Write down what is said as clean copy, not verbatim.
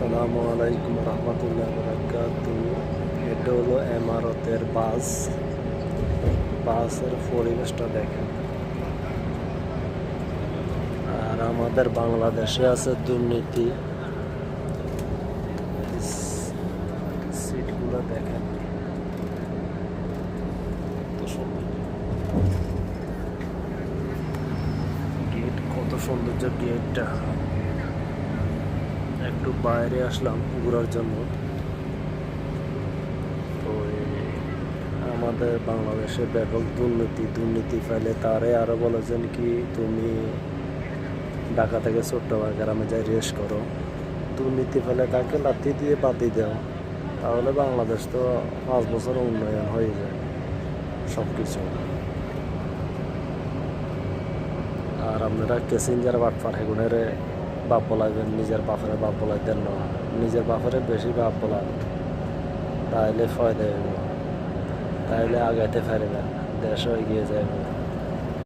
আসসালামু আলাইকুম রহমতুল্লাহ বারাকাতুহু। এটা হলো এমারতের বাসের পরিবেশটা দেখেন। আর আমাদের বাংলাদেশে আছে দুর্নীতি। সিটগুলো দেখেন কত সুন্দর, গেট কত সৌন্দর্য গেটটা। একটু বাইরে আসলাম ঘোরার জন্য। তো আমাদের বাংলাদেশে ব্যাপক দুর্নীতি ফেলে তারে আরো বলেছেন কি তুমি ঢাকা থেকে চট্টগ্রাম গ্রামে যাই রেস করো, দুর্নীতি ফেলে তাকে লাথি দিয়ে বাতি দাও, তাহলে বাংলাদেশ তো 5 বছর উন্নয়ন হয়ে যায় সব কিছু। আর আপনারা ক্যাসেঞ্জার বাটফার হেগুনের বাপ বলাইবেন, নিজের বাপের বাপ বলাইতেন না, নিজের বাপের বেশি বাপ বলান, তাইলে ফয়দা হইব, তাইলে আগাইতে পারবেন, দেশও এগিয়ে যাবে।